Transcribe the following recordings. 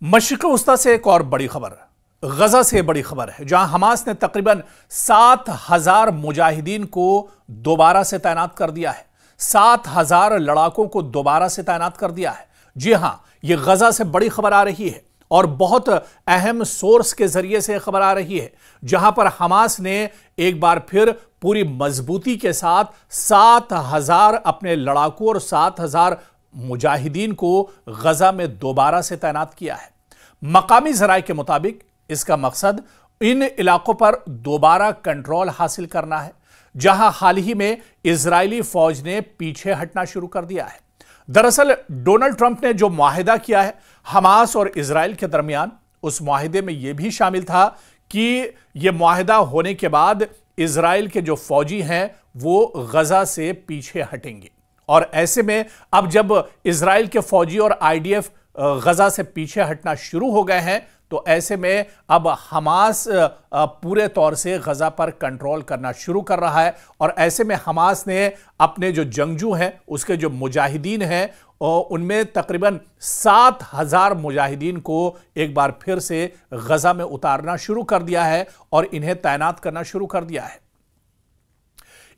मशरिक़ वस्ता से एक और बड़ी खबर, गजा से बड़ी खबर है, जहां हमास ने तकरीबन 7,000 मुजाहिदीन को दोबारा से तैनात कर दिया है। 7,000 लड़ाकों को दोबारा से तैनात कर दिया है। जी हां, यह गजा से बड़ी खबर आ रही है और बहुत अहम सोर्स के जरिए से खबर आ रही है, जहां पर हमास ने एक बार फिर पूरी मजबूती के साथ 7,000 अपने लड़ाकों और 7,000 मुजाहिदीन को गजा में दोबारा से तैनात किया है। मकामी जराए के मुताबिक इसका मकसद इन इलाकों पर दोबारा कंट्रोल हासिल करना है, जहां हाल ही में इजरायली फौज ने पीछे हटना शुरू कर दिया है। दरअसल डोनाल्ड ट्रंप ने जो मुआहिदा किया है हमास और इजराइल के दरमियान, उस मुआहिदे में यह भी शामिल था कि यह मुआहिदा होने के बाद इजराइल के जो फौजी हैं वो गजा से पीछे हटेंगे। और ऐसे में अब जब इजराइल के फौजी और आईडीएफ गजा से पीछे हटना शुरू हो गए हैं, तो ऐसे में अब हमास पूरे तौर से गजा पर कंट्रोल करना शुरू कर रहा है। और ऐसे में हमास ने अपने जो जंगजू हैं, उसके जो मुजाहिदीन हैं, उनमें तकरीबन 7,000 मुजाहिदीन को एक बार फिर से गजा में उतारना शुरू कर दिया है और इन्हें तैनात करना शुरू कर दिया है।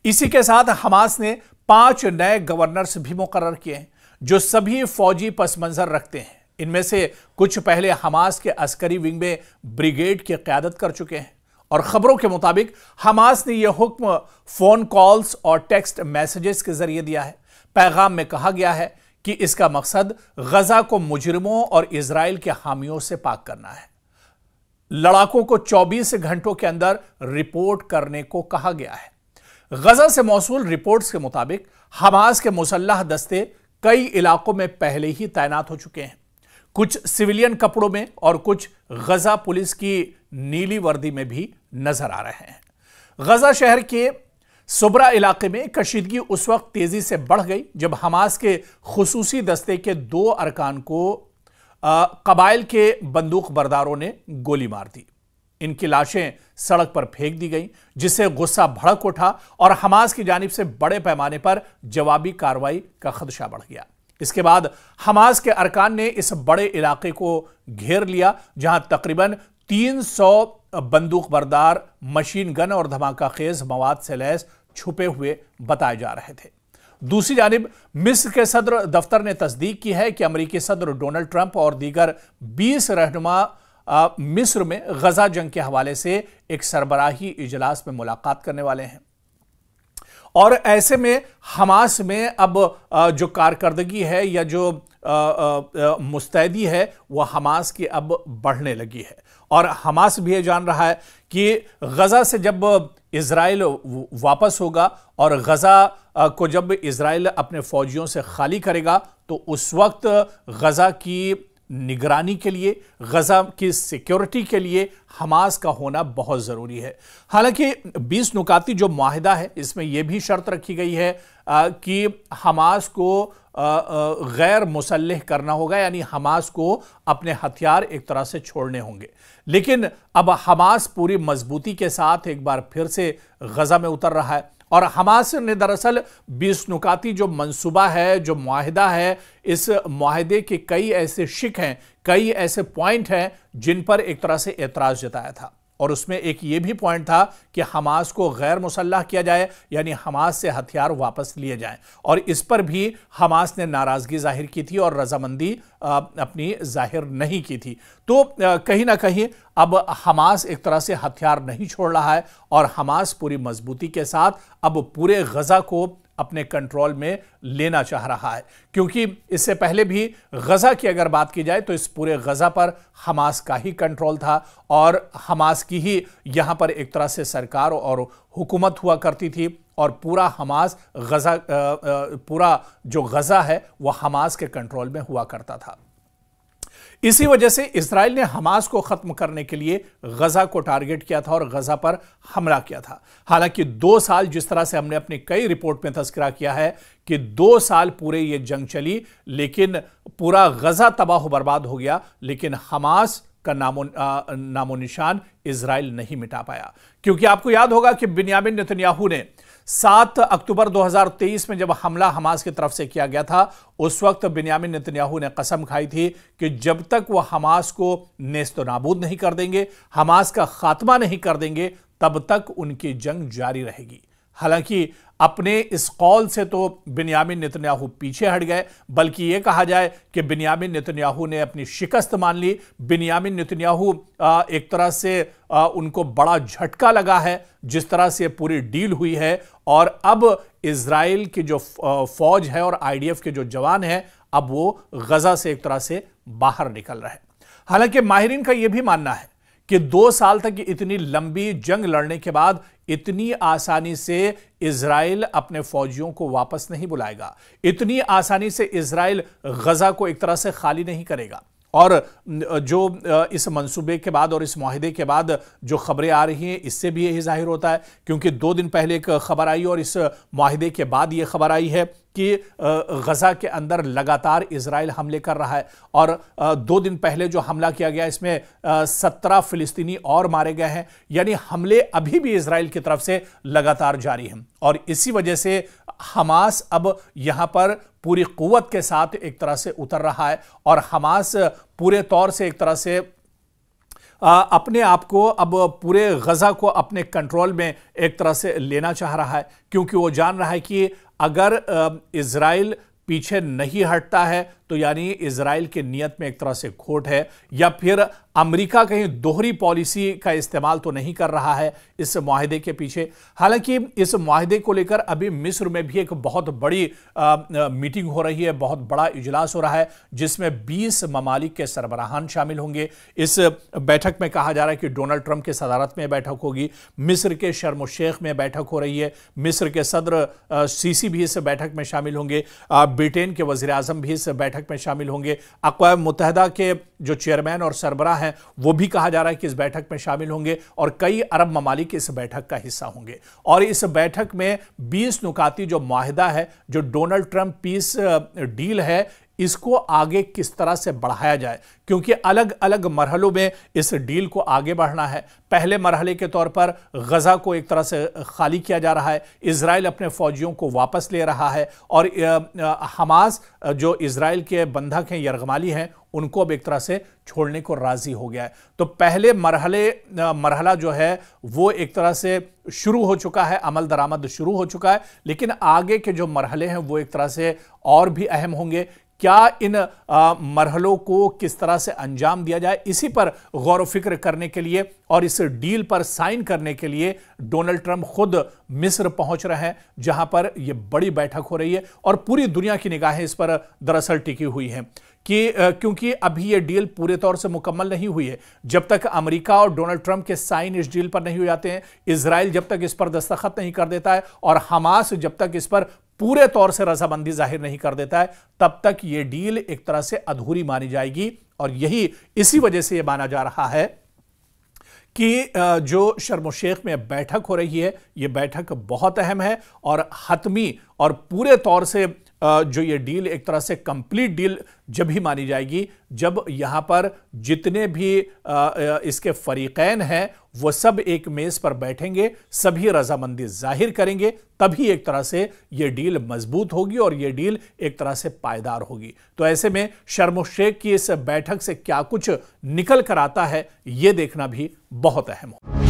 इसी के साथ हमास ने 5 नए गवर्नर्स भी मुकर्रर किए हैं, जो सभी फौजी पस मंजर रखते हैं। इनमें से कुछ पहले हमास के अस्करी विंग में ब्रिगेड की क़यादत कर चुके हैं। और खबरों के मुताबिक हमास ने यह हुक्म फोन कॉल्स और टेक्स्ट मैसेजेस के जरिए दिया है। पैगाम में कहा गया है कि इसका मकसद गजा को मुजरिमों और इजराइल के हामियों से पाक करना है। लड़ाकों को 24 घंटों के अंदर रिपोर्ट करने को कहा गया है। गजा से मौसूल रिपोर्ट्स के मुताबिक हमास के मुसल्लह दस्ते कई इलाकों में पहले ही तैनात हो चुके हैं, कुछ सिविलियन कपड़ों में और कुछ गजा पुलिस की नीली वर्दी में भी नजर आ रहे हैं। गजा शहर के सुबरा इलाके में कशीदगी उस वक्त तेजी से बढ़ गई जब हमास के खुसूसी दस्ते के 2 अरकान को कबाइल के बंदूक बरदारों ने गोली मार दी। इनकी लाशें सड़क पर फेंक दी गई, जिससे गुस्सा भड़क उठा और हमास की जानिब से बड़े पैमाने पर जवाबी कार्रवाई का खदशा बढ़ गया। इसके बाद हमास के अरकान ने इस बड़े इलाके को घेर लिया, जहां तकरीबन 300 बंदूक बरदार, मशीन गन और धमाका खेज मवाद से लैस छुपे हुए बताए जा रहे थे। दूसरी जानिब मिस्र के सदर दफ्तर ने तस्दीक की है कि अमेरिकी सदर डोनाल्ड ट्रंप और दीगर 20 रहनुमा मिस्र में गजा जंग के हवाले से एक सरबराही इजलास में मुलाकात करने वाले हैं। और ऐसे में हमास में अब जो कारकर्दगी है या जो मुस्तैदी है वह हमास की अब बढ़ने लगी है। और हमास भी ये जान रहा है कि गजा से जब इजराइल वापस होगा और गजा को जब इजराइल अपने फौजियों से खाली करेगा, तो उस वक्त गजा की निगरानी के लिए, गजा की सिक्योरिटी के लिए हमास का होना बहुत ज़रूरी है। हालांकि 20 नुकाती जो मुआहिदा है, इसमें यह भी शर्त रखी गई है कि हमास को गैर मुसल्लह करना होगा, यानी हमास को अपने हथियार एक तरह से छोड़ने होंगे। लेकिन अब हमास पूरी मजबूती के साथ एक बार फिर से गजा में उतर रहा है और हमास ने दरअसल 20 नुकाती जो मंसूबा है, जो मुआहिदा है, इस मुआहिदे के कई ऐसे शिक हैं, कई ऐसे पॉइंट हैं जिन पर एक तरह से एतराज़ जताया था। और उसमें एक ये भी पॉइंट था कि हमास को गैर मुसल्लह किया जाए, यानी हमास से हथियार वापस लिए जाएं। और इस पर भी हमास ने नाराज़गी जाहिर की थी और रजामंदी अपनी जाहिर नहीं की थी। तो कहीं ना कहीं अब हमास एक तरह से हथियार नहीं छोड़ रहा है और हमास पूरी मजबूती के साथ अब पूरे गजा को अपने कंट्रोल में लेना चाह रहा है, क्योंकि इससे पहले भी गजा की अगर बात की जाए तो इस पूरे गजा पर हमास का ही कंट्रोल था और हमास की ही यहां पर एक तरह से सरकार और हुकूमत हुआ करती थी और पूरा हमास गजा पूरा जो गजा है वह हमास के कंट्रोल में हुआ करता था। इसी वजह से इजराइल ने हमास को खत्म करने के लिए गजा को टारगेट किया था और गजा पर हमला किया था। हालांकि 2 साल, जिस तरह से हमने अपनी कई रिपोर्ट में तस्करा किया है कि 2 साल पूरे ये जंग चली, लेकिन पूरा गजा तबाह बर्बाद हो गया, लेकिन हमास का नामो निशान इजराइल नहीं मिटा पाया। क्योंकि आपको याद होगा कि बिन्यामिन नेतन्याहू ने 7 अक्टूबर 2023 में जब हमला हमास की तरफ से किया गया था, उस वक्त बिन्यामिन नेतन्याहू ने कसम खाई थी कि जब तक वो हमास को नेस्तनाबूद नहीं कर देंगे, हमास का खात्मा नहीं कर देंगे, तब तक उनकी जंग जारी रहेगी। हालांकि अपने इस कौल से तो बिन्यामिन नेतन्याहू पीछे हट गए, बल्कि यह कहा जाए कि बिन्यामिन नेतन्याहू ने अपनी शिकस्त मान ली। बिन्यामिन नेतन्याहू एक तरह से उनको बड़ा झटका लगा है जिस तरह से पूरी डील हुई है, और अब इजराइल की जो फौज है और आईडीएफ के जो जवान हैं, अब वो गजा से एक तरह से बाहर निकल रहे हैं। हालांकि माहिरीन का यह भी मानना है कि 2 साल तक इतनी लंबी जंग लड़ने के बाद इतनी आसानी से इजराइल अपने फौजियों को वापस नहीं बुलाएगा, इतनी आसानी से इजराइल गजा को एक तरह से खाली नहीं करेगा। और जो इस मंसूबे के बाद और इस मुआहिदे के बाद जो खबरें आ रही हैं, इससे भी यही जाहिर होता है, क्योंकि 2 दिन पहले एक खबर आई और इस मुआहिदे के बाद यह खबर आई है कि गजा के अंदर लगातार इजराइल हमले कर रहा है। और 2 दिन पहले जो हमला किया गया, इसमें 17 फिलिस्तीनी और मारे गए हैं। यानी हमले अभी भी इजराइल की तरफ से लगातार जारी हैं, और इसी वजह से हमास अब यहां पर पूरी कुव्वत के साथ एक तरह से उतर रहा है, और हमास पूरे तौर से एक तरह से अपने आप को अब पूरे गजा को अपने कंट्रोल में एक तरह से लेना चाह रहा है, क्योंकि वो जान रहा है कि अगर इजराइल पीछे नहीं हटता है तो यानी इजराइल की नीयत में एक तरह से खोट है, या फिर अमेरिका कहीं दोहरी पॉलिसी का इस्तेमाल तो नहीं कर रहा है इस मुआहिदे के पीछे। हालांकि इस मुआहिदे को लेकर अभी मिस्र में भी एक बहुत बड़ी मीटिंग हो रही है, बहुत बड़ा इजलास हो रहा है, जिसमें 20 ममालिक के सरबराहान शामिल होंगे। इस बैठक में कहा जा रहा है कि डोनाल्ड ट्रंप के सदारत में बैठक होगी, मिस्र के शर्म शेख में बैठक हो रही है, मिस्र के सदर सीसी भी इस बैठक में शामिल होंगे, ब्रिटेन के वजीर आजम भी इस बैठक में शामिल होंगे, अक़वाम मुत्तहिदा के जो चेयरमैन और सरबराह हैं वो भी कहा जा रहा है कि इस बैठक में शामिल होंगे, और कई अरब ममालिक इस बैठक का हिस्सा होंगे। और इस बैठक में 20 नुकाती जो मुआहिदा है, जो डोनाल्ड ट्रंप पीस डील है, इसको आगे किस तरह से बढ़ाया जाए, क्योंकि अलग अलग मरहलों में इस डील को आगे बढ़ना है। पहले मरहले के तौर पर गजा को एक तरह से खाली किया जा रहा है, इजराइल अपने फौजियों को वापस ले रहा है, और हमास जो इजराइल के बंधक हैं, यरगमाली हैं, उनको अब एक तरह से छोड़ने को राजी हो गया है। तो पहले मरहला जो है वो एक तरह से शुरू हो चुका है, अमल दरामद शुरू हो चुका है, लेकिन आगे के जो मरहले हैं वो एक तरह से और भी अहम होंगे। क्या इन मरहलों को किस तरह से अंजाम दिया जाए, इसी पर गौर व फिक्र करने के लिए और इस डील पर साइन करने के लिए डोनाल्ड ट्रंप खुद मिस्र पहुंच रहे हैं, जहां पर यह बड़ी बैठक हो रही है, और पूरी दुनिया की निगाहें इस पर दरअसल टिकी हुई हैं कि क्योंकि अभी यह डील पूरे तौर से मुकम्मल नहीं हुई है। जब तक अमेरिका और डोनाल्ड ट्रंप के साइन इस डील पर नहीं हो जाते हैं, इजराइल जब तक इस पर दस्तखत नहीं कर देता है, और हमास जब तक इस पर पूरे तौर से रजामंदी जाहिर नहीं कर देता है, तब तक यह डील एक तरह से अधूरी मानी जाएगी। और इसी वजह से यह माना जा रहा है कि जो शर्म शेख में बैठक हो रही है, यह बैठक बहुत अहम है, और हतमी और पूरे तौर से जो ये डील एक तरह से कंप्लीट डील जब ही मानी जाएगी, जब यहां पर जितने भी इसके फरीकैन हैं वो सब एक मेज पर बैठेंगे, सभी रजामंदी जाहिर करेंगे, तभी एक तरह से ये डील मजबूत होगी और ये डील एक तरह से पायदार होगी। तो ऐसे में शर्म शेख की इस बैठक से क्या कुछ निकल कर आता है, ये देखना भी बहुत अहम हो।